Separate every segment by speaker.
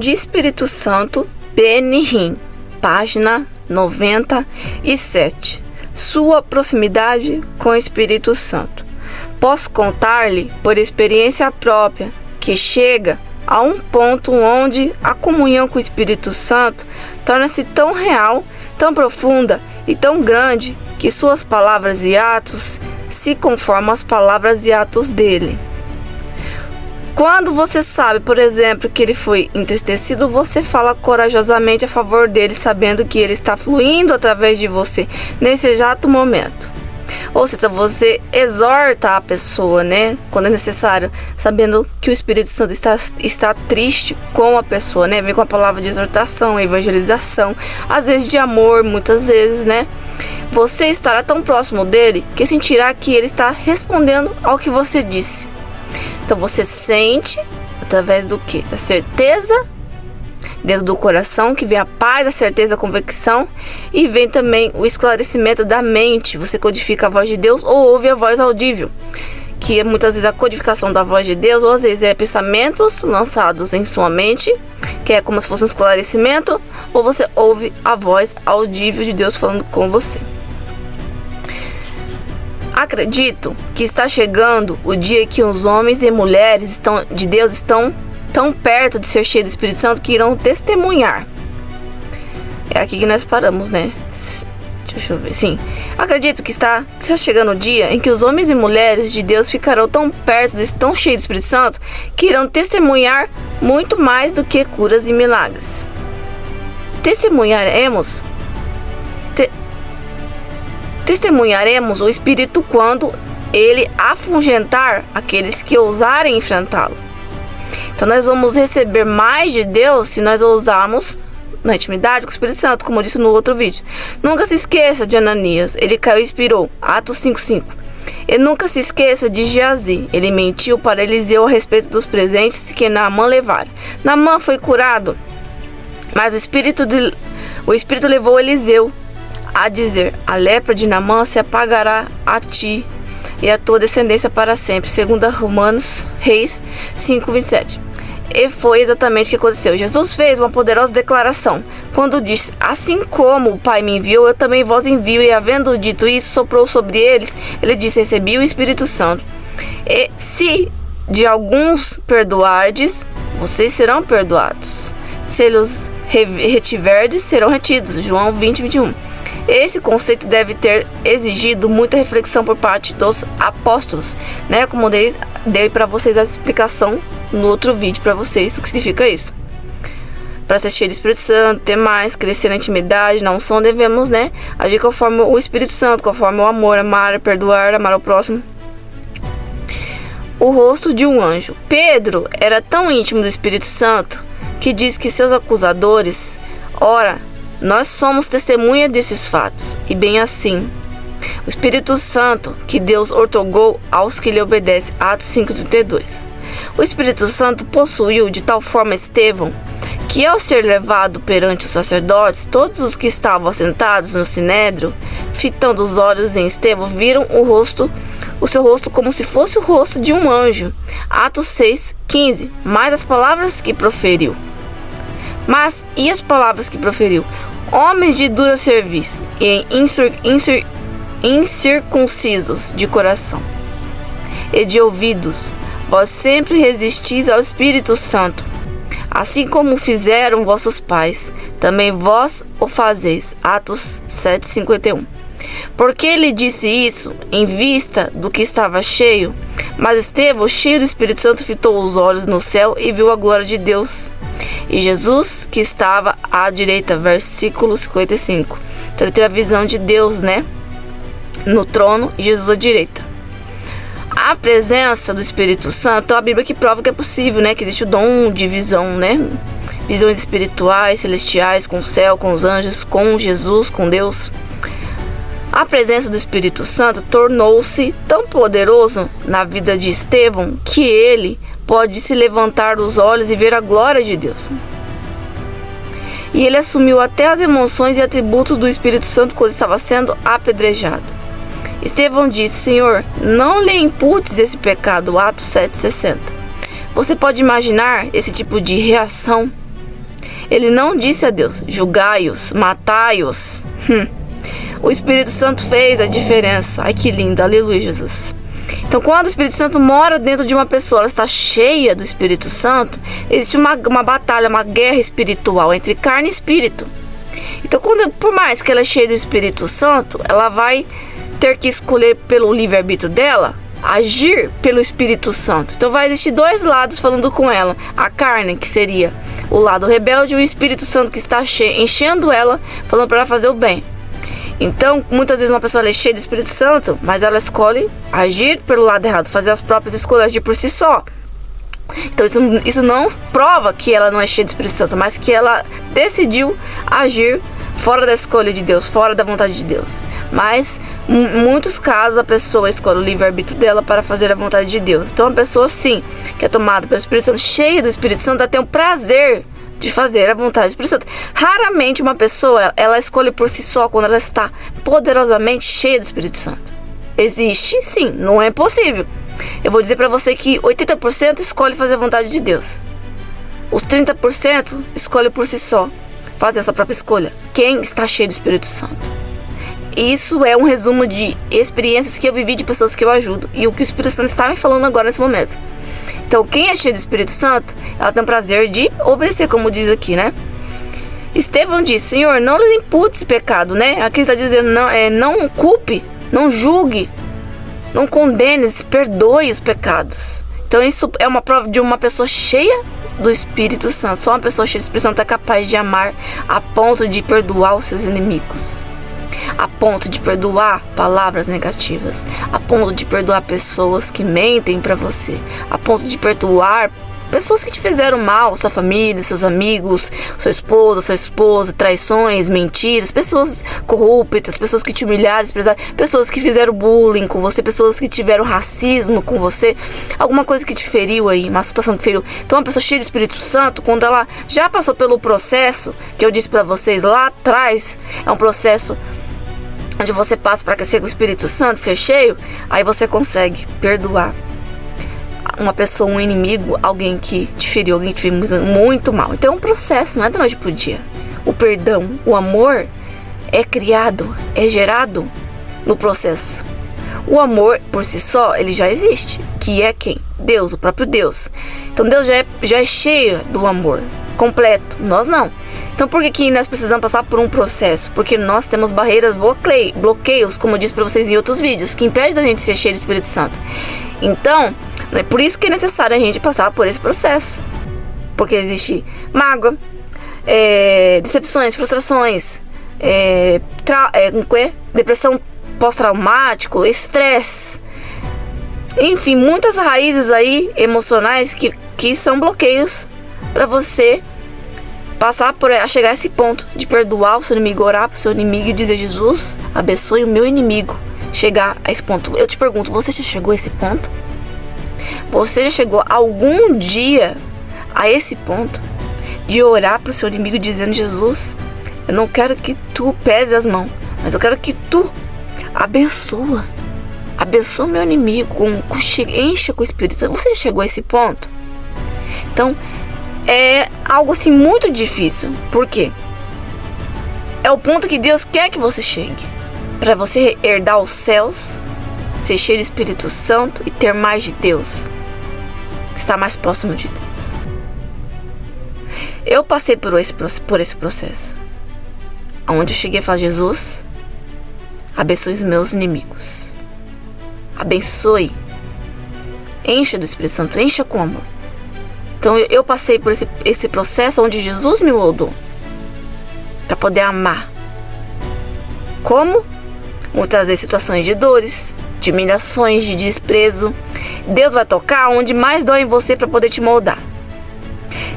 Speaker 1: de Espírito Santo, Benihim, página 97. Sua proximidade com o Espírito Santo. Posso contar-lhe, por experiência própria, que chega a um ponto onde a comunhão com o Espírito Santo torna-se tão real, tão profunda e tão grande que suas palavras e atos se conformam às palavras e atos dele. Quando você sabe, por exemplo, que ele foi entristecido, você fala corajosamente a favor dele, sabendo que ele está fluindo através de você nesse exato momento. Ou seja, você exorta a pessoa, né, quando é necessário, sabendo que o Espírito Santo está triste com a pessoa, né, vem com a palavra de exortação, evangelização, às vezes de amor, muitas vezes, né. Você estará tão próximo dele que sentirá que ele está respondendo ao que você disse. Então você sente, através do quê? Da certeza dentro do coração, que vem a paz, a certeza, a convicção, e vem também o esclarecimento da mente. Você codifica a voz de Deus ou ouve a voz audível, que é muitas vezes a codificação da voz de Deus, ou às vezes é pensamentos lançados em sua mente, que é como se fosse um esclarecimento, ou você ouve a voz audível de Deus falando com você. Acredito que está chegando o dia que os homens e mulheres de Deus estão tão perto de ser cheios do Espírito Santo que irão testemunhar. É aqui que nós paramos, né? Deixa eu ver. Sim. Acredito que está chegando o dia em que os homens e mulheres de Deus ficarão tão perto, tão cheios do Espírito Santo, que irão testemunhar muito mais do que curas e milagres. Testemunharemos o Espírito quando ele afugentar aqueles que ousarem enfrentá-lo. Então nós vamos receber mais de Deus se nós ousarmos na intimidade com o Espírito Santo, como eu disse no outro vídeo. Nunca se esqueça de Ananias, ele caiu e expirou, Atos 5:5. E nunca se esqueça de Geazi, ele mentiu para Eliseu a respeito dos presentes que Naamã levara. Naamã foi curado, mas o Espírito levou Eliseu a dizer: a lepra de Naamã se apagará a ti e a tua descendência para sempre, segundo Romanos Reis 5:27. E foi exatamente o que aconteceu. Jesus fez uma poderosa declaração quando disse: assim como o Pai me enviou, eu também vos envio. E havendo dito isso, soprou sobre eles, ele disse: recebi o Espírito Santo. E se de alguns perdoardes, vocês serão perdoados. Se eles retiverdes, serão retidos. João 20:21. Esse conceito deve ter exigido muita reflexão por parte dos apóstolos, né? Como dei para vocês a explicação no outro vídeo para vocês o que significa isso. Para ser cheio do Espírito Santo, ter mais, crescer na intimidade, na unção, devemos, né, agir conforme o Espírito Santo, conforme o amor, amar, perdoar, amar ao próximo. O rosto de um anjo. Pedro era tão íntimo do Espírito Santo que diz que seus acusadores, ora, nós somos testemunha desses fatos, e bem assim. O Espírito Santo que Deus outorgou aos que lhe obedecem, Atos 5:32. O Espírito Santo possuiu de tal forma Estevão, que ao ser levado perante os sacerdotes, todos os que estavam assentados no sinédrio, fitando os olhos em Estevão, viram o seu rosto como se fosse o rosto de um anjo. Atos 6:15. Mas as palavras que proferiu. Homens de dura cerviz e incircuncisos de coração e de ouvidos, vós sempre resistis ao Espírito Santo, assim como fizeram vossos pais, também vós o fazeis. Atos 7:51. Porque ele disse isso em vista do que estava cheio, mas Estevão, cheio do Espírito Santo, fitou os olhos no céu e viu a glória de Deus e Jesus que estava à direita. Versículo 55. Então ele teve a visão de Deus, né, no trono, e Jesus à direita. A presença do Espírito Santo é a Bíblia que prova que é possível, né, que existe o dom de visão, né, visões espirituais, celestiais, com o céu, com os anjos, com Jesus, com Deus. A presença do Espírito Santo tornou-se tão poderoso na vida de Estevão que ele pode se levantar dos olhos e ver a glória de Deus. E ele assumiu até as emoções e atributos do Espírito Santo quando estava sendo apedrejado. Estevão disse: Senhor, não lhe imputes esse pecado. Atos 7:60. Você pode imaginar esse tipo de reação Ele não disse a Deus: julgai-os, matai-os. O Espírito Santo fez a diferença. Ai, que lindo, aleluia, Jesus. Então, quando o Espírito Santo mora dentro de uma pessoa, ela está cheia do Espírito Santo, existe uma batalha, uma guerra espiritual entre carne e espírito. Então, por mais que ela é cheia do Espírito Santo, ela vai ter que escolher pelo livre-arbítrio dela, agir pelo Espírito Santo. Então, vai existir dois lados falando com ela. A carne, que seria o lado rebelde, e o Espírito Santo que está enchendo ela, falando para ela fazer o bem. Então, muitas vezes uma pessoa é cheia do Espírito Santo, mas ela escolhe agir pelo lado errado, fazer as próprias escolhas, agir por si só. Então, isso não prova que ela não é cheia do Espírito Santo, mas que ela decidiu agir fora da escolha de Deus, fora da vontade de Deus. Mas, em muitos casos, a pessoa escolhe o livre-arbítrio dela para fazer a vontade de Deus. Então, a pessoa, sim, que é tomada pelo Espírito Santo, cheia do Espírito Santo, ela tem o prazer de fazer a vontade do Espírito Santo. Raramente uma pessoa, ela escolhe por si só quando ela está poderosamente cheia do Espírito Santo. Existe, sim, não é possível. Eu vou dizer para você que 80% escolhe fazer a vontade de Deus. Os 30% escolhe por si só, fazer a sua própria escolha. Quem está cheio do Espírito Santo? Isso é um resumo de experiências que eu vivi, de pessoas que eu ajudo, e o que o Espírito Santo está me falando agora nesse momento. Então, quem é cheio do Espírito Santo, ela tem o prazer de obedecer, como diz aqui, né? Estevão disse: Senhor, não lhes imputes pecado, né? Aqui está dizendo, não culpe, não julgue, não condenes, perdoe os pecados. Então, isso é uma prova de uma pessoa cheia do Espírito Santo. Só uma pessoa cheia do Espírito Santo é capaz de amar a ponto de perdoar os seus inimigos, a ponto de perdoar palavras negativas, a ponto de perdoar pessoas que mentem para você, a ponto de perdoar pessoas que te fizeram mal, sua família, seus amigos, sua esposa, traições, mentiras, pessoas corruptas, pessoas que te humilharam, pessoas que fizeram bullying com você, pessoas que tiveram racismo com você, alguma coisa que te feriu aí, uma situação que feriu. Então, uma pessoa cheia do Espírito Santo, quando ela já passou pelo processo que eu disse para vocês lá atrás, é um processo onde você passa para crescer com o Espírito Santo, ser cheio, aí você consegue perdoar uma pessoa, um inimigo, alguém que te feriu, alguém que te fez muito mal. Então é um processo, não é da noite pro dia. O perdão, o amor é criado, é gerado no processo. O amor por si só, ele já existe, que é quem? Deus, o próprio Deus. Então Deus já é cheio do amor completo, nós não. Então por que nós precisamos passar por um processo? Porque nós temos barreiras, bloqueios, como eu disse para vocês em outros vídeos, que impedem da gente ser cheio do Espírito Santo. Então, é por isso que é necessário a gente passar por esse processo. Porque existe mágoa, decepções, frustrações, depressão pós-traumático, estresse. Enfim, muitas raízes aí emocionais que são bloqueios para você passar a chegar a esse ponto de perdoar o seu inimigo, orar para o seu inimigo e dizer: Jesus, abençoe o meu inimigo. Chegar a esse ponto. Eu te pergunto, você já chegou a esse ponto? Você já chegou algum dia a esse ponto de orar para o seu inimigo dizendo: Jesus, eu não quero que tu pese as mãos, mas eu quero que tu abençoa o meu inimigo, encha com o Espírito Santo. Você já chegou a esse ponto? Então, é algo assim muito difícil. Por quê? É o ponto que Deus quer que você chegue, para você herdar os céus, ser cheio do Espírito Santo e ter mais de Deus, estar mais próximo de Deus. Eu passei por esse processo, onde eu cheguei a falar: Jesus, abençoe os meus inimigos, abençoe, encha do Espírito Santo, encha com amor. Então eu passei por esse processo onde Jesus me moldou para poder amar. Como? Muitas vezes situações de dores, de humilhações, de desprezo. Deus vai tocar onde mais dói em você para poder te moldar.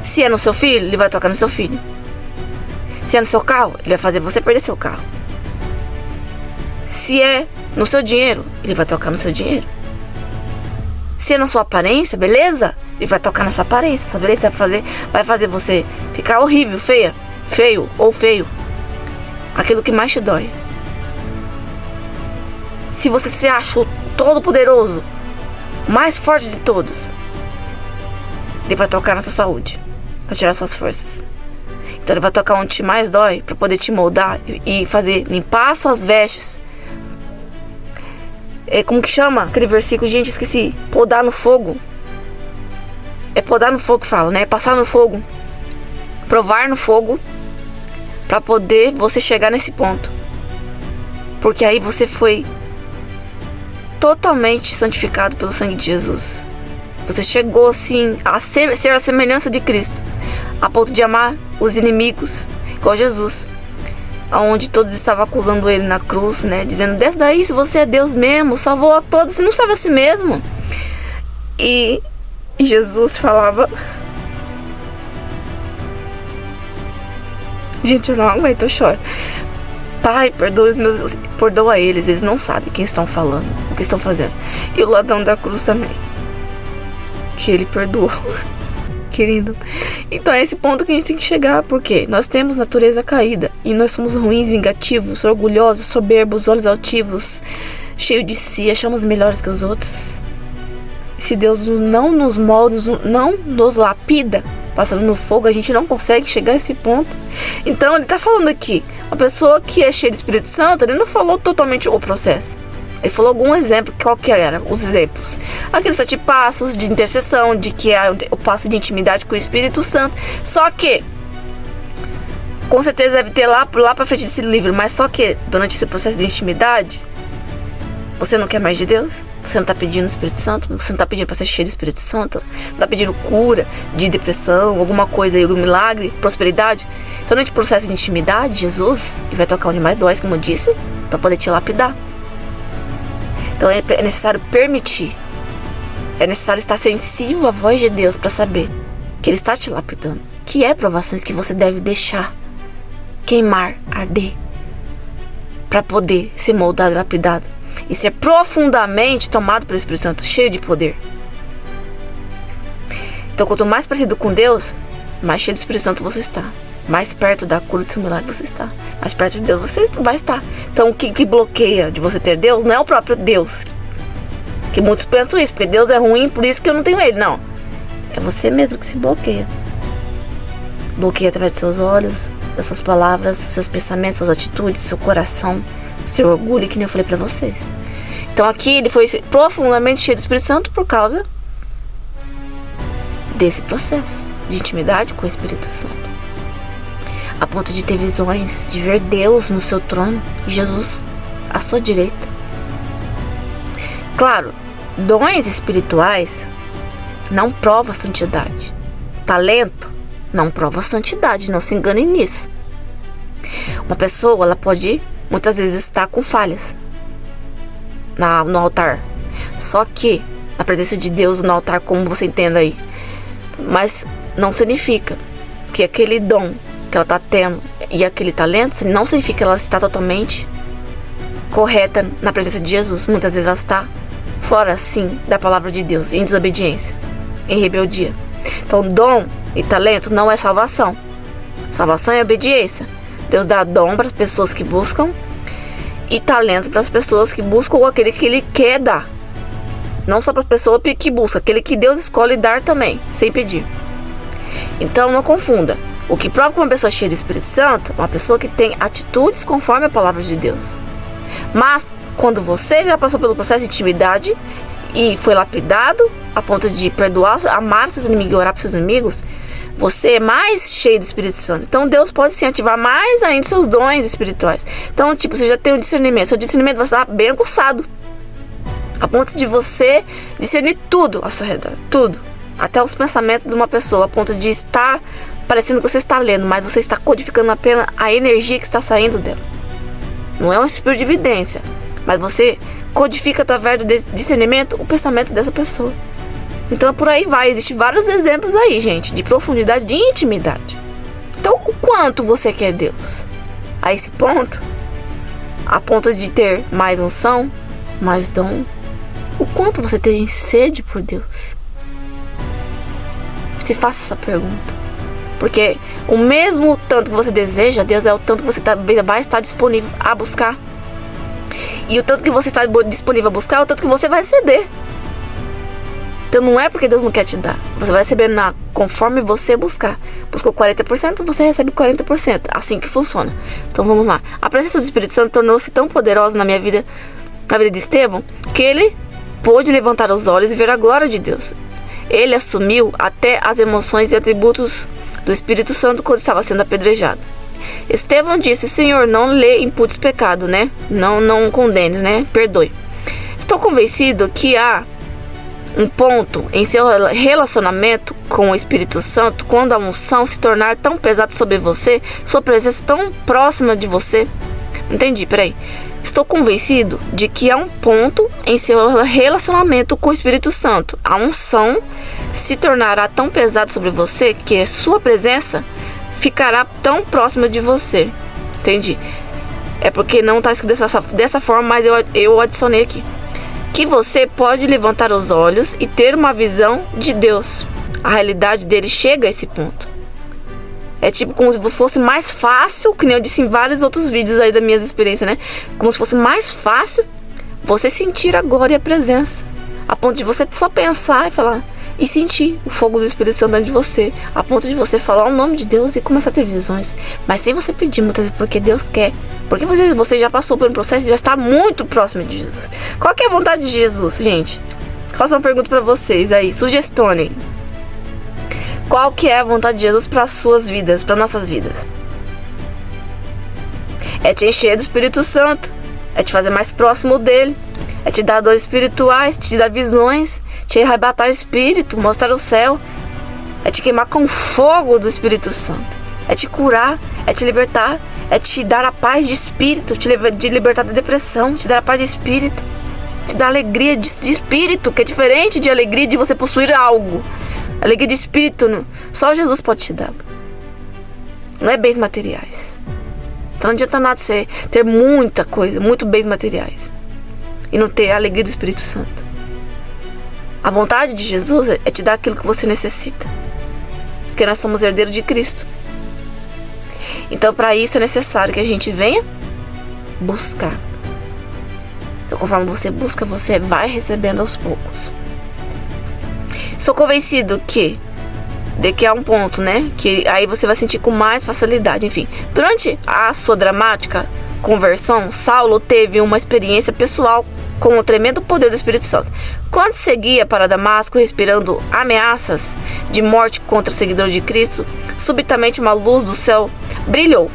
Speaker 1: Se é no seu filho, Ele vai tocar no seu filho. Se é no seu carro, Ele vai fazer você perder seu carro. Se é no seu dinheiro, Ele vai tocar no seu dinheiro. Se é na sua aparência, beleza? Ele vai tocar na sua aparência. Sua beleza vai fazer você ficar horrível, feio ou feio. Aquilo que mais te dói. Se você se acha o todo-poderoso, o mais forte de todos, Ele vai tocar na sua saúde, para tirar suas forças. Então ele vai tocar onde mais dói para poder te moldar e fazer limpar suas vestes. Como que chama aquele versículo? Gente, esqueci. Podar no fogo. É podar no fogo que fala, né? Passar no fogo. Provar no fogo. Para poder você chegar nesse ponto. Porque aí você foi totalmente santificado pelo sangue de Jesus. Você chegou assim a ser a semelhança de Cristo, a ponto de amar os inimigos, igual Jesus, onde todos estavam acusando ele na cruz, né? Dizendo, desce daí se você é Deus mesmo, salvou a todos, você não salva a si mesmo. E Jesus falava, gente, eu não aguento, eu choro. Pai, perdoa eles não sabem quem estão falando, o que estão fazendo. E o ladrão da cruz também, que ele perdoou. Querido, então é esse ponto que a gente tem que chegar, porque nós temos natureza caída e nós somos ruins, vingativos, orgulhosos, soberbos, olhos altivos, cheios de si, achamos melhores que os outros. Se Deus não nos molda, não nos lapida, passando no fogo, a gente não consegue chegar a esse ponto. Então ele está falando aqui, uma pessoa que é cheia do Espírito Santo, ele não falou totalmente o processo. Ele falou algum exemplo, qual que era os exemplos? Aqueles 7 passos de intercessão, de que é o passo de intimidade com o Espírito Santo. Só que, com certeza deve ter lá pra frente desse livro, mas só que durante esse processo de intimidade, você não quer mais de Deus? Você não está pedindo o Espírito Santo? Você não está pedindo para ser cheio do Espírito Santo? Não está pedindo cura de depressão, alguma coisa aí, algum milagre, prosperidade? Então, nesse processo de intimidade, Jesus, ele vai tocar onde mais dói, como eu disse, para poder te lapidar. Então é necessário permitir. É necessário estar sensível à voz de Deus para saber que Ele está te lapidando. Que é provações que você deve deixar queimar, arder, para poder ser moldado e lapidado. E ser profundamente tomado pelo Espírito Santo, cheio de poder. Então quanto mais parecido com Deus, mais cheio do Espírito Santo você está. Mais perto da cura do seu milagre você está. Mais perto de Deus você vai estar. Então o que bloqueia de você ter Deus não é o próprio Deus. Que muitos pensam isso, porque Deus é ruim, por isso que eu não tenho Ele. Não. É você mesmo que se bloqueia. Bloqueia através dos seus olhos, das suas palavras, dos seus pensamentos, suas atitudes, seu coração, seu orgulho, que nem eu falei pra vocês. Então aqui ele foi profundamente cheio do Espírito Santo por causa desse processo de intimidade com o Espírito Santo. A ponto de ter visões, de ver Deus no seu trono, Jesus à sua direita. Claro, dons espirituais não provam a santidade. Talento não prova a santidade, não se enganem nisso. Uma pessoa, ela pode muitas vezes estar com falhas no altar. Só que na presença de Deus no altar, como você entenda aí. Mas não significa que aquele dom que ela está tendo e aquele talento, não significa que ela está totalmente correta na presença de Jesus. Muitas vezes ela está fora, sim, da palavra de Deus, em desobediência, em rebeldia. Então, dom e talento não é salvação. Salvação é obediência. Deus dá dom para as pessoas que buscam e talento para as pessoas que buscam ou aquele que Ele quer dar. Não só para as pessoas que buscam, aquele que Deus escolhe dar também, sem pedir. Então, não confunda. O que prova que uma pessoa cheia do Espírito Santo é uma pessoa que tem atitudes conforme a palavra de Deus. Mas, quando você já passou pelo processo de intimidade e foi lapidado a ponto de perdoar, amar seus inimigos e orar para seus inimigos, você é mais cheio do Espírito Santo. Então Deus pode sim ativar mais ainda seus dons espirituais. Então, você já tem um discernimento. Seu discernimento vai estar bem aguçado, a ponto de você discernir tudo ao seu redor. Tudo. Até os pensamentos de uma pessoa, a ponto de estar parecendo que você está lendo, mas você está codificando apenas a energia que está saindo dela. Não é um espírito de evidência, mas você codifica através do discernimento o pensamento dessa pessoa. Então por aí vai, existem vários exemplos aí, gente, de profundidade, de intimidade. Então o quanto você quer Deus? A esse ponto, a ponto de ter mais unção, mais dom, o quanto você tem sede por Deus? Se faça essa pergunta. Porque o mesmo tanto que você deseja Deus é o tanto que você vai estar disponível a buscar. E o tanto que você está disponível a buscar é o tanto que você vai receber. Então não é porque Deus não quer te dar. Você vai receber conforme você buscar. Buscou 40%, você recebe 40%. Assim que funciona. Então vamos lá. A presença do Espírito Santo tornou-se tão poderosa na minha vida, na vida de Estevão, que ele pôde levantar os olhos e ver a glória de Deus. Ele assumiu até as emoções e atributos do Espírito Santo quando estava sendo apedrejado. Estevão disse: Senhor, não lhe imputes pecado, né? Não condenes, né? Perdoe. Estou convencido que há um ponto em seu relacionamento com o Espírito Santo quando a unção se tornar tão pesada sobre você, sua presença tão próxima de você. Entendi, peraí. Estou convencido de que há um ponto em seu relacionamento com o Espírito Santo. A unção se tornará tão pesada sobre você que a sua presença ficará tão próxima de você. Entendi. É porque não está escrito dessa forma, mas eu adicionei aqui. Que você pode levantar os olhos e ter uma visão de Deus. A realidade dele chega a esse ponto. É tipo como se fosse mais fácil, que nem eu disse em vários outros vídeos aí das minhas experiências, né? Como se fosse mais fácil você sentir a glória e a presença. A ponto de você só pensar e falar e sentir o fogo do Espírito Santo dentro de você. A ponto de você falar o nome de Deus e começar a ter visões. Mas sem você pedir muitas vezes, porque Deus quer. Porque você já passou por um processo e já está muito próximo de Jesus. Qual que é a vontade de Jesus, gente? Faço uma pergunta para vocês aí. Sugestonem. Qual que é a vontade de Jesus para as suas vidas, para nossas vidas? É te encher do Espírito Santo, é te fazer mais próximo dele, é te dar dons espirituais, te dar visões, te arrebatar o Espírito, mostrar o céu, é te queimar com fogo do Espírito Santo, é te curar, é te libertar, é te dar a paz de espírito, te libertar da depressão, te dar a paz de espírito, te dar alegria de espírito, que é diferente de alegria de você possuir algo. Alegria de espírito, só Jesus pode te dar. Não é bens materiais. Então não adianta nada você ter muita coisa, muito bens materiais, e não ter a alegria do Espírito Santo. A vontade de Jesus é te dar aquilo que você necessita. Porque nós somos herdeiros de Cristo. Então para isso é necessário que a gente venha buscar. Então conforme você busca, você vai recebendo aos poucos. Sou convencido de que há um ponto, né? Que aí você vai sentir com mais facilidade. Enfim, durante a sua dramática conversão, Saulo teve uma experiência pessoal com o tremendo poder do Espírito Santo. Quando seguia para Damasco, respirando ameaças de morte contra os seguidores de Cristo, subitamente uma luz do céu brilhou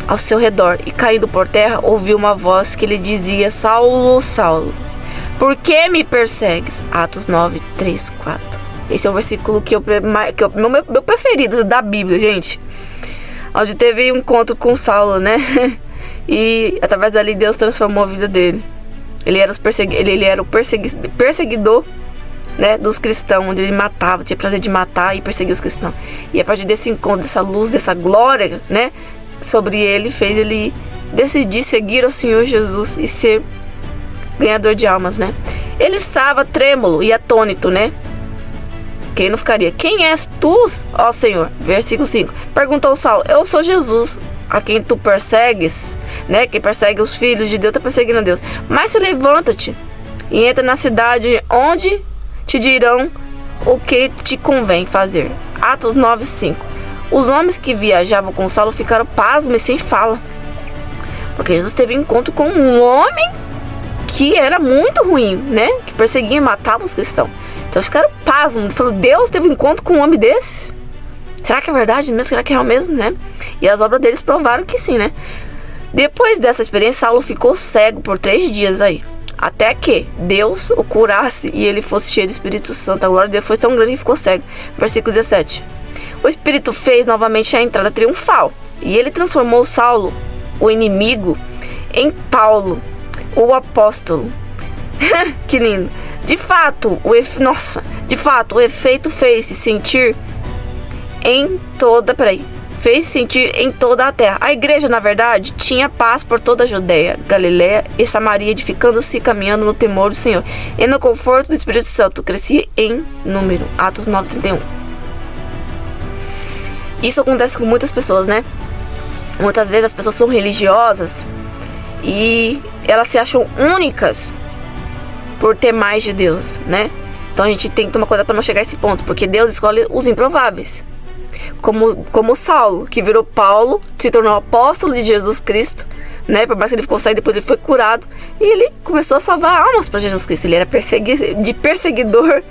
Speaker 1: ao seu redor e, caindo por terra, ouviu uma voz que lhe dizia: Saulo, Saulo, por que me persegues? Atos 9, 3, 4. Esse é o versículo meu preferido da Bíblia, gente. Onde teve um encontro com Saulo, né? E através dali Deus transformou a vida dele. Ele era o perseguidor, né, dos cristãos, onde ele matava, tinha prazer de matar e perseguir os cristãos. E a partir desse encontro, dessa luz, dessa glória, né, sobre ele, fez ele decidir seguir ao Senhor Jesus e ser ganhador de almas, né? Ele estava trêmulo e atônito, né? Quem não ficaria? Quem és tu, ó Senhor? Versículo 5. Perguntou Saulo: eu sou Jesus, a quem tu persegues, né? Quem persegue os filhos de Deus está perseguindo a Deus. Mas se levanta-te e entra na cidade, onde te dirão o que te convém fazer. Atos 9, 5. Os homens que viajavam com Saulo ficaram pasmos e sem fala, porque Jesus teve encontro com um homem que era muito ruim, né? Que perseguia e matava os cristãos. Então os caras pasmam, falaram: Deus teve um encontro com um homem desse? Será que é verdade mesmo? Será que é real mesmo, né? E as obras deles provaram que sim, né? Depois dessa experiência, Saulo ficou cego por 3 dias aí, até que Deus o curasse e ele fosse cheio do Espírito Santo. A glória de Deus foi tão grande que ficou cego. Versículo 17. O Espírito fez novamente a entrada triunfal e ele transformou Saulo, o inimigo, em Paulo, o apóstolo. Que lindo. De fato, o efeito fez-se sentir em toda a terra. A igreja, na verdade, tinha paz por toda a Judeia, Galileia e Samaria, edificando-se e caminhando no temor do Senhor e no conforto do Espírito Santo. Crescia em número. Atos 9, 31. Isso acontece com muitas pessoas, né? Muitas vezes as pessoas são religiosas e elas se acham únicas por ter mais de Deus, né? Então a gente tem que tomar cuidado para não chegar a esse ponto, porque Deus escolhe os improváveis. Como Saulo, que virou Paulo, se tornou apóstolo de Jesus Cristo, né? Por mais que ele ficou sair, depois ele foi curado e ele começou a salvar almas para Jesus Cristo. Ele era de perseguidor,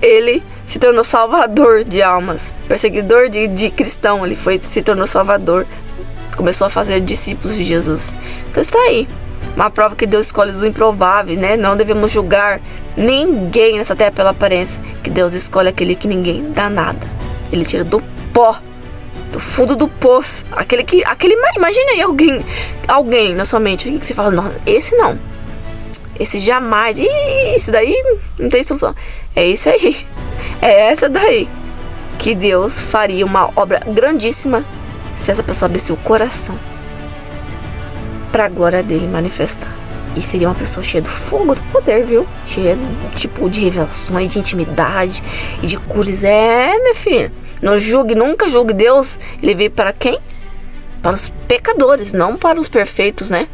Speaker 1: ele se tornou salvador de almas. Perseguidor de cristão, ele se tornou salvador. Começou a fazer discípulos de Jesus. Então está aí uma prova que Deus escolhe os improváveis, né? Não devemos julgar ninguém nessa terra pela aparência, que Deus escolhe aquele que ninguém dá nada. Ele tira do pó, do fundo do poço, imagina aí alguém na sua mente que você fala, não, esse não, esse jamais, isso daí não tem solução. É isso aí, é essa daí que Deus faria uma obra grandíssima se essa pessoa abrisse o coração para a glória dele manifestar. E seria uma pessoa cheia do fogo do poder, viu? Cheia tipo de revelações, de intimidade e de curas. Minha filha, não julgue, nunca julgue. Deus, ele veio para quem? Para os pecadores, não para os perfeitos, né?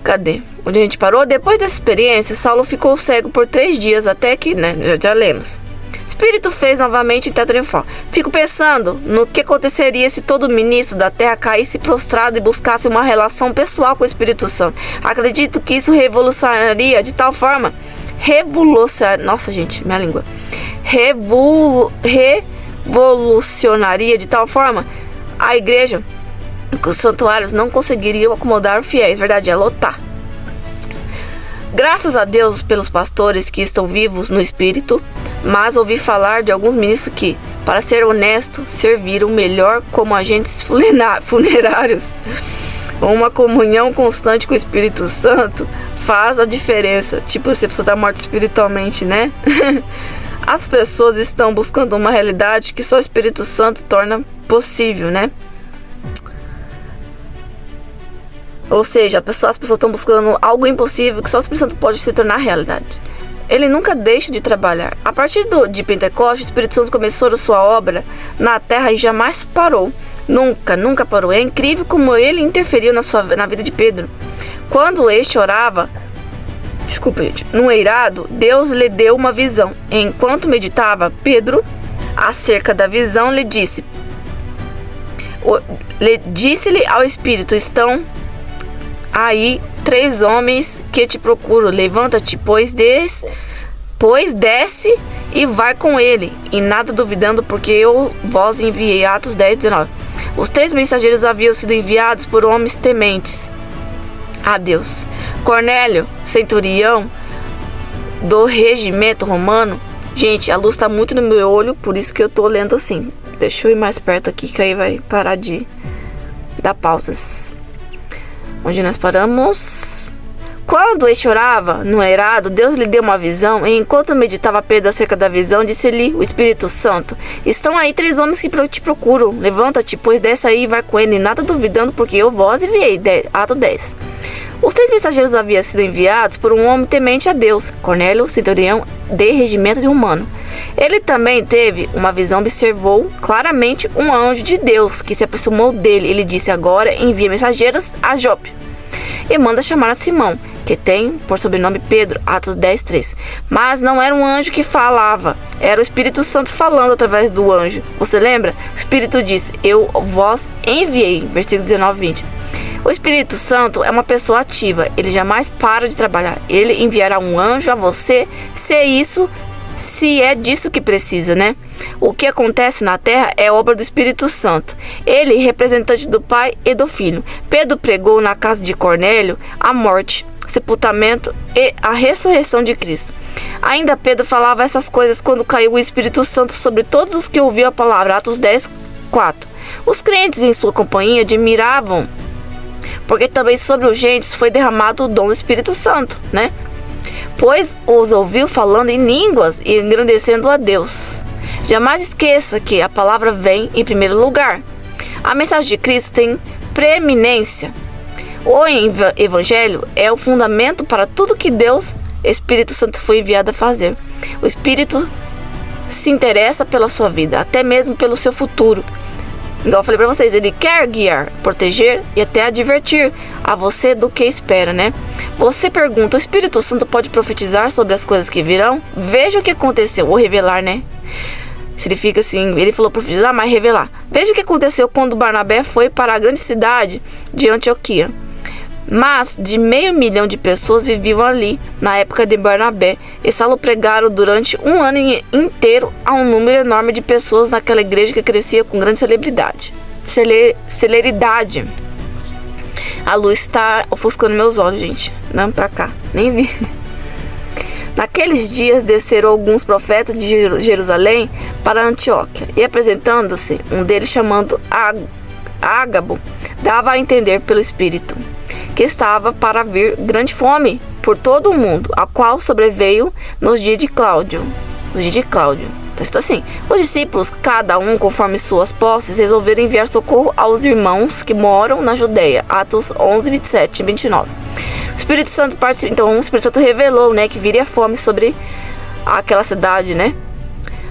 Speaker 1: Cadê? Onde a gente parou? Depois dessa experiência, Saulo ficou cego por 3 dias, até que, né, já lemos. O Espírito fez novamente e triunfal. Fico pensando no que aconteceria se todo ministro da terra caísse prostrado e buscasse uma relação pessoal com o Espírito Santo. Acredito que isso revolucionaria de tal forma. Nossa, gente, minha língua. Revolucionaria de tal forma a igreja que os santuários não conseguiriam acomodar os fiéis. Verdade, é lotar. Graças a Deus pelos pastores que estão vivos no Espírito, mas ouvi falar de alguns ministros que, para ser honesto, serviram melhor como agentes funerários. Uma comunhão constante com o Espírito Santo faz a diferença. Tipo, se a pessoa está morta espiritualmente, né? As pessoas estão buscando uma realidade que só o Espírito Santo torna possível, né? Ou seja, as pessoas estão buscando algo impossível que só o Espírito Santo pode se tornar realidade. Ele nunca deixa de trabalhar. A partir de Pentecostes, o Espírito Santo começou a sua obra na terra e jamais parou. Nunca parou. É incrível como ele interferiu na vida de Pedro. Quando este orava, no eirado, Deus lhe deu uma visão. Enquanto meditava, Pedro, acerca da visão, disse-lhe ao Espírito: estão aí 3 homens que te procuram. Levanta-te, pois desce e vai com ele, e nada duvidando, porque eu vos enviei. Atos 10:19. Os 3 mensageiros haviam sido enviados por homens tementes a Deus. Cornélio, centurião do regimento romano. Gente, a luz está muito no meu olho, por isso que eu tô lendo assim. Deixa eu ir mais perto aqui, que aí vai parar de dar pausas. Onde nós paramos? Quando este orava no eirado, Deus lhe deu uma visão, e enquanto meditava Pedro acerca da visão, disse-lhe o Espírito Santo: estão aí 3 homens que te procuram. Levanta-te, pois desce aí e vai com ele, nada duvidando, porque eu vos enviei. Ato 10. Os 3 mensageiros haviam sido enviados por um homem temente a Deus, Cornélio, centurião de regimento romano. Ele também teve uma visão, observou claramente um anjo de Deus que se aproximou dele. Ele disse: agora envia mensageiros a Jope e manda chamar a Simão, que tem por sobrenome Pedro. Atos 10:3. Mas não era um anjo que falava, era o Espírito Santo falando através do anjo. Você lembra? O Espírito disse: eu vos enviei. Versículo 19-20. O Espírito Santo é uma pessoa ativa. Ele jamais para de trabalhar. Ele enviará um anjo a você se é disso que precisa, né? O que acontece na terra é obra do Espírito Santo. Ele é representante do Pai e do Filho. Pedro pregou na casa de Cornélio a morte, sepultamento e a ressurreição de Cristo. Ainda Pedro falava essas coisas quando caiu o Espírito Santo sobre todos os que ouviam a palavra. Atos 10:4. Os crentes em sua companhia admiravam, porque também sobre os gentios foi derramado o dom do Espírito Santo, né? Pois os ouviu falando em línguas e engrandecendo a Deus. Jamais esqueça que a palavra vem em primeiro lugar. A mensagem de Cristo tem preeminência. O Evangelho é o fundamento para tudo que Deus, Espírito Santo, foi enviado a fazer. O Espírito se interessa pela sua vida, até mesmo pelo seu futuro. Igual eu falei pra vocês, ele quer guiar, proteger e até advertir a você do que espera, né? Você pergunta, o Espírito Santo pode profetizar sobre as coisas que virão? Veja o que aconteceu, ou revelar, né? Significa assim, ele falou profetizar, mas revelar. Veja o que aconteceu quando Barnabé foi para a grande cidade de Antioquia. Mas de 500 mil de pessoas viviam ali na época de Barnabé. E Saulo pregaram durante um ano inteiro a um número enorme de pessoas naquela igreja que crescia com grande celeridade. A luz está ofuscando meus olhos, gente. Não pra cá, nem vi. Naqueles dias desceram alguns profetas de Jerusalém para Antioquia. E apresentando-se, um deles chamando Ágabo, dava a entender pelo Espírito que estava para vir grande fome por todo o mundo, a qual sobreveio nos dias de Cláudio. Então está assim, os discípulos, cada um conforme suas posses, resolveram enviar socorro aos irmãos que moram na Judeia. Atos 11, 27 e 29. O Espírito Santo então o Espírito Santo revelou, né, que viria fome sobre aquela cidade, né?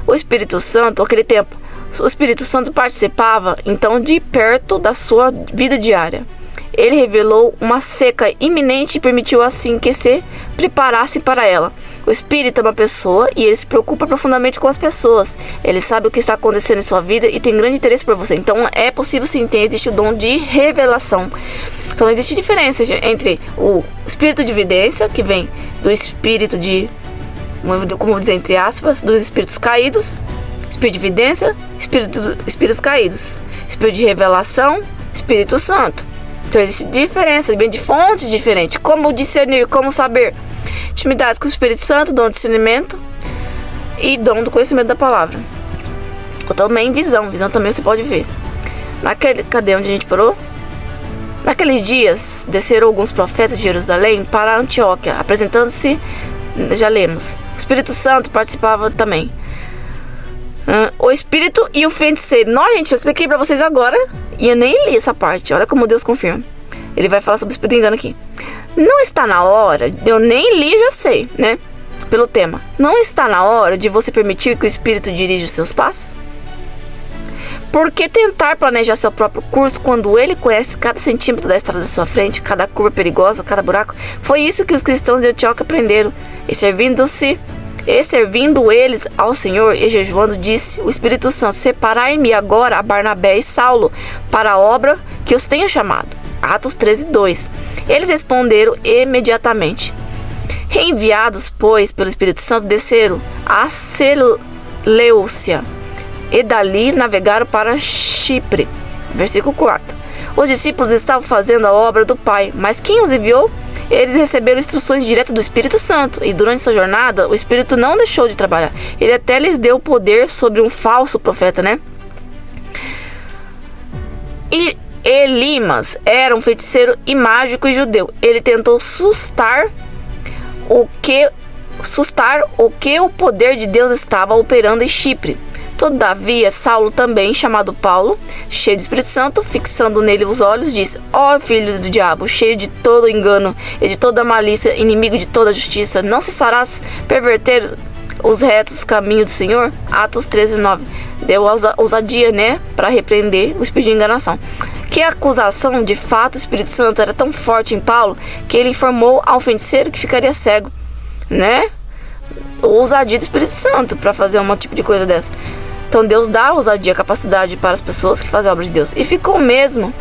Speaker 1: O Espírito Santo, aquele tempo, o Espírito Santo participava então de perto da sua vida diária. Ele revelou uma seca iminente e permitiu assim que se preparasse para ela. O Espírito é uma pessoa e ele se preocupa profundamente com as pessoas. Ele sabe o que está acontecendo em sua vida e tem grande interesse por você. Então é possível sim, existe o dom de revelação. Então existe diferença entre o espírito de evidência, que vem do espírito de, como dizer, entre aspas, dos espíritos caídos. Espírito de evidência, espíritos caídos. Espírito de revelação, Espírito Santo. Então existe diferença, vem de fontes diferentes. Como discernir, como saber? Intimidade com o Espírito Santo, dom de discernimento e dom do conhecimento da palavra. Ou também visão também você pode ver. Cadê onde a gente parou? Naqueles dias, desceram alguns profetas de Jerusalém para Antioquia, apresentando-se, já lemos. O Espírito Santo participava também. O espírito e o feiticeiro. Não, gente, eu expliquei pra vocês agora e eu nem li essa parte. Olha como Deus confirma. Ele vai falar sobre o espírito engano aqui. Não está na hora, eu nem li, já sei, né? Pelo tema. Não está na hora de você permitir que o espírito dirija os seus passos? Por que tentar planejar seu próprio curso quando ele conhece cada centímetro da estrada da sua frente, cada curva perigosa, cada buraco? Foi isso que os cristãos de Antioquia aprenderam. E servindo eles ao Senhor e jejuando, disse o Espírito Santo: separai-me agora a Barnabé e Saulo para a obra que os tenho chamado. Atos 13, 2. Eles responderam imediatamente. Reenviados, pois, pelo Espírito Santo, desceram a Seleucia e dali navegaram para Chipre. Versículo 4. Os discípulos estavam fazendo a obra do Pai, mas quem os enviou? Eles receberam instruções diretas do Espírito Santo, e durante sua jornada, o Espírito não deixou de trabalhar. Ele até lhes deu poder sobre um falso profeta, né? E Elimas era um feiticeiro e mágico e judeu. Ele tentou sustar o que o poder de Deus estava operando em Chipre. Todavia, Saulo também, chamado Paulo, cheio do Espírito Santo, fixando nele os olhos, disse: ó filho do diabo, cheio de todo engano e de toda malícia, inimigo de toda justiça, não cessarás perverter os retos caminhos do Senhor? Atos 13, 9. Deu ousadia, né, para repreender o espírito de enganação. Que a acusação, de fato, o Espírito Santo era tão forte em Paulo que ele informou ao feiticeiro que ficaria cego, né? Ousadia do Espírito Santo para fazer um tipo de coisa dessa. Então Deus dá ousadia, capacidade para as pessoas que fazem a obra de Deus. E ficou mesmo.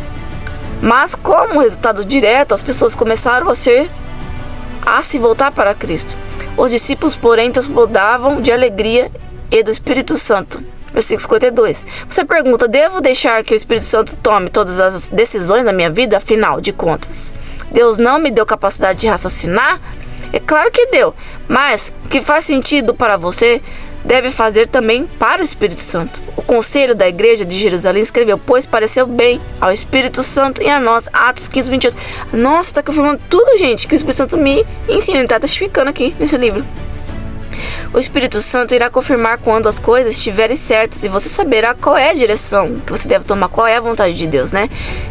Speaker 1: Mas como resultado direto, as pessoas começaram a se voltar para Cristo. Os discípulos, porém, transbordavam de alegria e do Espírito Santo. Versículo 52. Você pergunta: devo deixar que o Espírito Santo tome todas as decisões da minha vida? Afinal de contas, Deus não me deu capacidade de raciocinar? É claro que deu, mas o que faz sentido para você deve fazer também para o Espírito Santo. O conselho da igreja de Jerusalém escreveu: pois pareceu bem ao Espírito Santo e a nós. Atos 15, 28. Nossa, tá confirmando tudo, gente, que o Espírito Santo me ensina. Ele tá testificando aqui nesse livro. O Espírito Santo irá confirmar quando as coisas estiverem certas e você saberá qual é a direção que você deve tomar, qual é a vontade de Deus, né?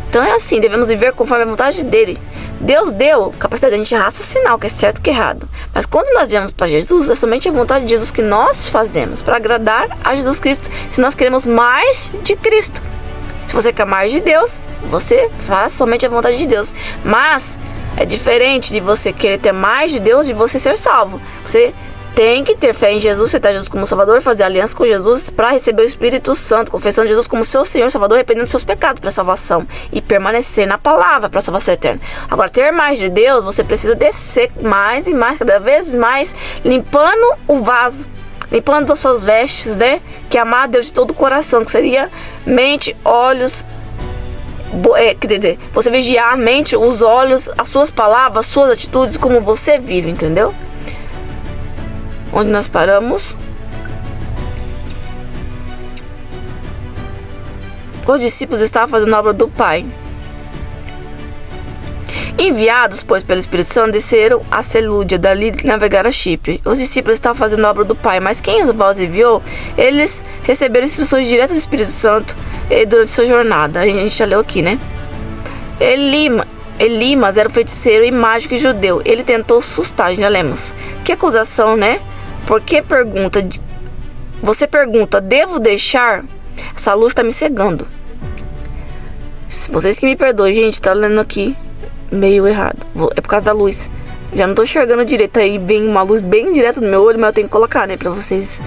Speaker 1: Então é assim, devemos viver conforme a vontade dele. Deus deu capacidade de a gente raciocinar o que é certo e o que é errado. Mas quando nós viemos para Jesus, é somente a vontade de Jesus que nós fazemos para agradar a Jesus Cristo, se nós queremos mais de Cristo. Se você quer mais de Deus, você faz somente a vontade de Deus. Mas é diferente de você querer ter mais de Deus, de você ser salvo. Você tem que ter fé em Jesus, aceitar Jesus como Salvador, fazer aliança com Jesus para receber o Espírito Santo, confessando Jesus como seu Senhor, Salvador, arrependendo dos seus pecados para salvação e permanecer na palavra para salvação eterna. Agora, ter mais de Deus, você precisa descer mais e mais, cada vez mais, limpando o vaso, limpando as suas vestes, né? Que é amar a Deus de todo o coração, que seria mente, olhos, quer dizer, você vigiar a mente, os olhos, as suas palavras, as suas atitudes, como você vive, entendeu? Onde nós paramos? Os discípulos estavam fazendo a obra do Pai. Enviados, pois, pelo Espírito Santo, desceram a Selúdia, dali navegaram a Chipre. Os discípulos estavam fazendo a obra do Pai, mas quem os enviou, eles receberam instruções diretas do Espírito Santo durante sua jornada. A gente já leu aqui, né? Elimas era um feiticeiro e mágico judeu. Ele tentou assustar, já lemos. Que acusação, né? Porque você pergunta, devo deixar? Essa luz está me cegando. Vocês que me perdoem, gente, tá lendo aqui meio errado. É por causa da luz. Já não tô enxergando direito. Aí vem uma luz bem direta no meu olho, mas eu tenho que colocar, né? Pra vocês,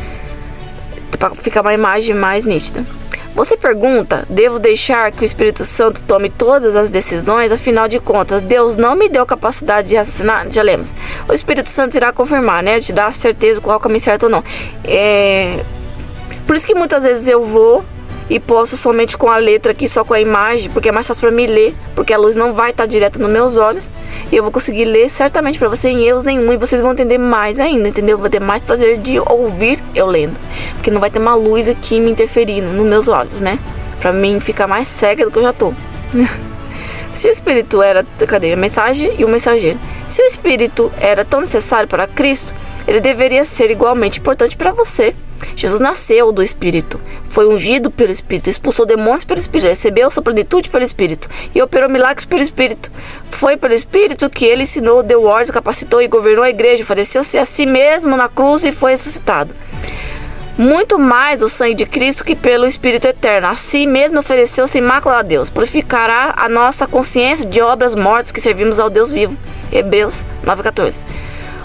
Speaker 1: pra ficar uma imagem mais nítida. Você pergunta, devo deixar que o Espírito Santo tome todas as decisões? Afinal de contas, Deus não me deu capacidade de raciocinar. Já lemos. O Espírito Santo irá confirmar, né? Te dar a certeza qual é o caminho certo ou não. Por isso que muitas vezes eu vou e posso somente com a letra aqui, só com a imagem, porque é mais fácil para mim ler, porque a luz não vai estar direto nos meus olhos e eu vou conseguir ler certamente para você em erros nenhum, e vocês vão entender mais ainda, entendeu? Vou ter mais prazer de ouvir eu lendo, porque não vai ter uma luz aqui me interferindo nos meus olhos, né? Para mim ficar mais cega do que eu já tô. Se o Espírito era... Cadê? A mensagem e o mensageiro. Se o Espírito era tão necessário para Cristo, ele deveria ser igualmente importante para você. Jesus nasceu do Espírito, foi ungido pelo Espírito, expulsou demônios pelo Espírito, recebeu sua plenitude pelo Espírito e operou milagres pelo Espírito. Foi pelo Espírito que ele ensinou, deu ordens, capacitou e governou a igreja, ofereceu-se a si mesmo na cruz e foi ressuscitado. Muito mais o sangue de Cristo que pelo Espírito eterno. A si mesmo ofereceu-se imaculado a Deus. Purificará a nossa consciência de obras mortas que servimos ao Deus vivo. Hebreus 9,14.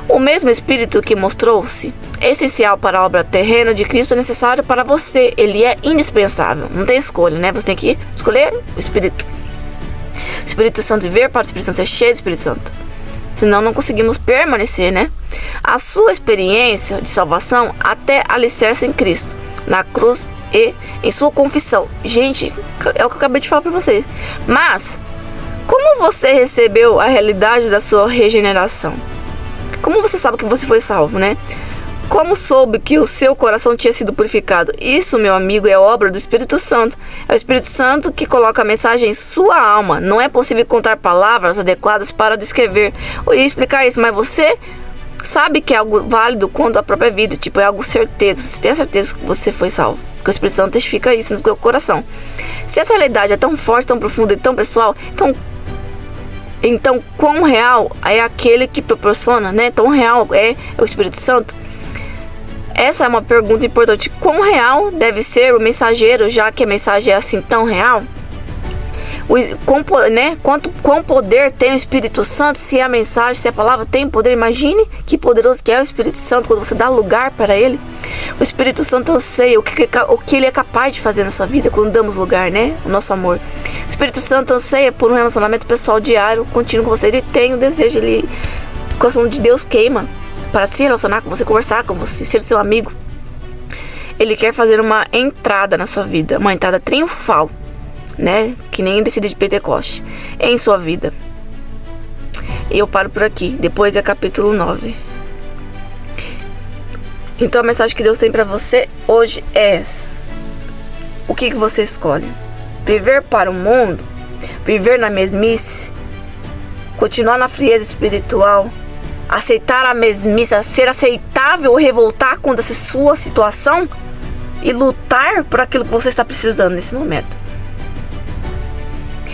Speaker 1: O mesmo Espírito que mostrou-se essencial para a obra terrena de Cristo é necessário para você. Ele é indispensável. Não tem escolha, né? Você tem que escolher o Espírito. O Espírito Santo viver para o Espírito Santo ser cheio do Espírito Santo. Senão não conseguimos permanecer, né? A sua experiência de salvação até alicerce em Cristo, na cruz e em sua confissão. Gente, é o que eu acabei de falar para vocês. Mas, como você recebeu a realidade da sua regeneração? Como você sabe que você foi salvo, né? Como soube que o seu coração tinha sido purificado? Isso, meu amigo, é obra do Espírito Santo. É o Espírito Santo que coloca a mensagem em sua alma. Não é possível encontrar palavras adequadas para descrever e explicar isso, mas você sabe que é algo válido quanto à própria vida. Tipo, é algo certeza. Você tem a certeza que você foi salvo, porque o Espírito Santo testifica isso no seu coração. Se essa realidade é tão forte, tão profunda e tão pessoal, então quão real é aquele que proporciona, né? Tão real é o Espírito Santo? Essa é uma pergunta importante. Quão real deve ser o mensageiro, já que a mensagem é assim tão real? Quão poder tem o Espírito Santo se a mensagem, se a palavra tem poder? Imagine que poderoso que é o Espírito Santo quando você dá lugar para ele. O Espírito Santo anseia o que ele é capaz de fazer na sua vida quando damos lugar, né? O nosso amor. O Espírito Santo anseia por um relacionamento pessoal diário, contínuo com você. Ele tem o desejo, o coração de Deus queima para se relacionar com você, conversar com você, ser seu amigo. Ele quer fazer uma entrada na sua vida, uma entrada triunfal, né? Que nem descida de Pentecoste em sua vida. E eu paro por aqui. Depois é capítulo 9. Então a mensagem que Deus tem para você hoje é essa. O que você escolhe? Viver para o mundo? Viver na mesmice? Continuar na frieza espiritual? Aceitar a mesmice, ser aceitável ou revoltar contra a sua situação e lutar por aquilo que você está precisando nesse momento.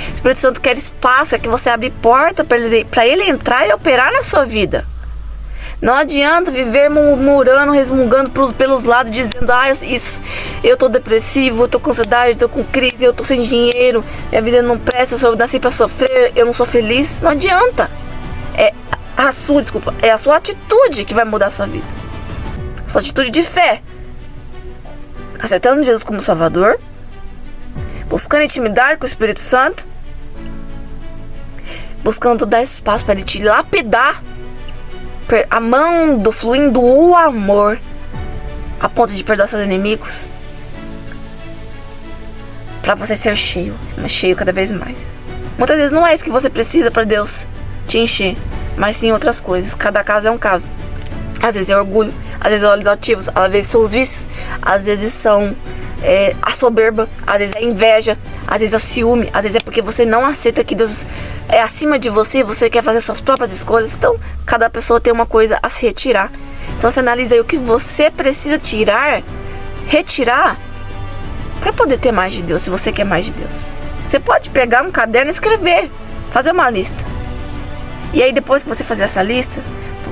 Speaker 1: O Espírito Santo quer espaço, é que você abre porta para ele entrar e operar na sua vida. Não adianta viver murmurando, resmungando pelos lados, dizendo: eu tô depressivo, eu tô com ansiedade, eu tô com crise, eu tô sem dinheiro, minha vida não presta, eu nasci pra sofrer, eu não sou feliz. Não adianta. É a sua atitude que vai mudar a sua vida. Sua atitude de fé. Aceitando Jesus como Salvador, buscando intimidade com o Espírito Santo, buscando dar espaço para Ele te lapidar, amando, fluindo o amor, a ponto de perdoar seus inimigos, para você ser cheio, mas cheio cada vez mais. Muitas vezes não é isso que você precisa para Deus te encher, mas sim outras coisas. Cada caso é um caso. Às vezes é orgulho, às vezes é olhos altivos, às vezes são os vícios, às vezes são a soberba, às vezes é inveja, às vezes é o ciúme, às vezes é porque você não aceita que Deus é acima de você e você quer fazer suas próprias escolhas. Então, cada pessoa tem uma coisa a se retirar. Então, você analisa aí o que você precisa retirar, para poder ter mais de Deus, se você quer mais de Deus. Você pode pegar um caderno e escrever, fazer uma lista. E aí, depois que você fazer essa lista,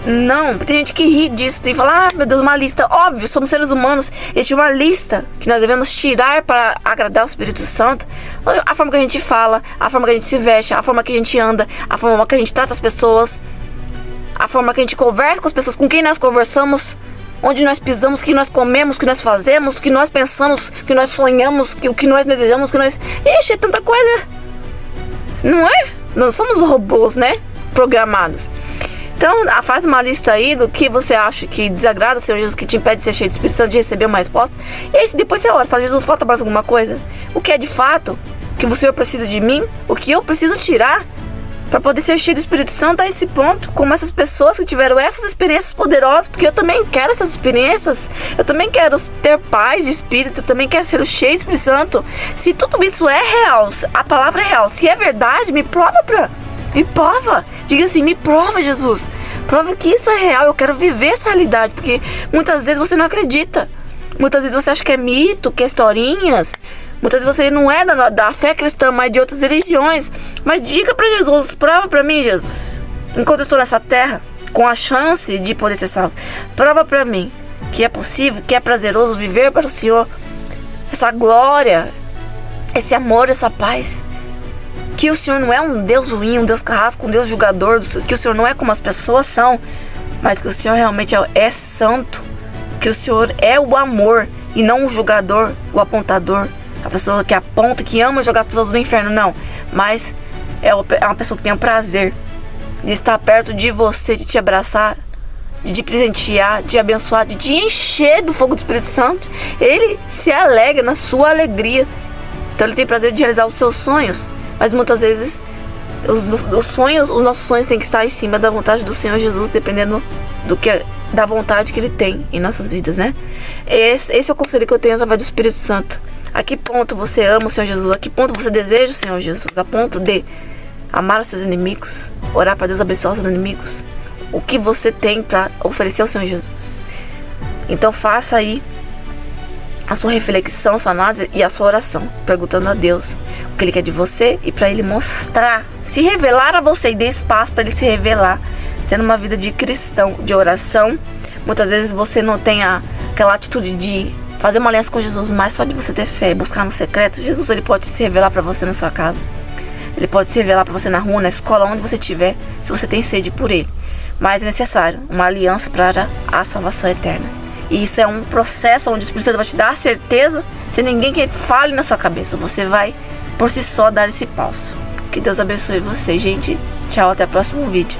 Speaker 1: não, tem gente que ri disso, tem que falar: meu Deus, uma lista. Óbvio, somos seres humanos, existe uma lista que nós devemos tirar para agradar o Espírito Santo. A forma que a gente fala, a forma que a gente se veste, a forma que a gente anda, a forma que a gente trata as pessoas, a forma que a gente conversa com as pessoas, com quem nós conversamos, onde nós pisamos, o que nós comemos, o que nós fazemos, o que nós pensamos, o que nós sonhamos, o que nós desejamos, o que nós... Ixi, é tanta coisa. Não é? Não somos robôs, né? Programados. Então, faz uma lista aí do que você acha que desagrada o Senhor Jesus, que te impede de ser cheio do Espírito Santo, de receber uma resposta. E aí, depois você ora, fala: Jesus, falta mais alguma coisa? O que é de fato que o Senhor precisa de mim? O que eu preciso tirar para poder ser cheio do Espírito Santo a esse ponto? Como essas pessoas que tiveram essas experiências poderosas, porque eu também quero essas experiências. Eu também quero ter paz de espírito, eu também quero ser cheio do Espírito Santo. Se tudo isso é real, a palavra é real, se é verdade, me prova. Diga assim: me prova, Jesus. Prova que isso é real. Eu quero viver essa realidade. Porque muitas vezes você não acredita. Muitas vezes você acha que é mito, que é historinhas. Muitas vezes você não é da fé cristã, mas de outras religiões. Mas diga para Jesus: prova para mim, Jesus. Enquanto eu estou nessa terra, com a chance de poder ser salvo, prova para mim que é possível, que é prazeroso viver para o Senhor. Essa glória, esse amor, essa paz. Que o Senhor não é um Deus ruim, um Deus carrasco, um Deus julgador, que o Senhor não é como as pessoas são, mas que o Senhor realmente é santo, que o Senhor é o amor e não o julgador, o apontador, a pessoa que aponta, que ama jogar as pessoas no inferno, não, mas é uma pessoa que tem o prazer de estar perto de você, de te abraçar, de te presentear, de te abençoar, de te encher do fogo do Espírito Santo. Ele se alegra na sua alegria, então ele tem prazer de realizar os seus sonhos. Mas muitas vezes os nossos sonhos têm que estar em cima da vontade do Senhor Jesus, dependendo da vontade que Ele tem em nossas vidas, né? Esse é o conselho que eu tenho através do Espírito Santo. A que ponto você ama o Senhor Jesus? A que ponto você deseja o Senhor Jesus? A ponto de amar os seus inimigos, orar para Deus abençoar os seus inimigos? O que você tem para oferecer ao Senhor Jesus? Então faça aí a sua reflexão, sua análise e a sua oração, perguntando a Deus o que Ele quer de você e para Ele mostrar, se revelar a você e dê espaço para Ele se revelar, tendo uma vida de cristão, de oração. Muitas vezes você não tem aquela atitude de fazer uma aliança com Jesus, mas só de você ter fé, buscar no secreto. Jesus, Ele pode se revelar para você na sua casa, Ele pode se revelar para você na rua, na escola, onde você estiver, se você tem sede por Ele. Mas é necessário uma aliança para a salvação eterna. E isso é um processo onde o Espírito Santo vai te dar a certeza, sem ninguém que fale na sua cabeça. Você vai, por si só, dar esse passo. Que Deus abençoe você, gente. Tchau, até o próximo vídeo.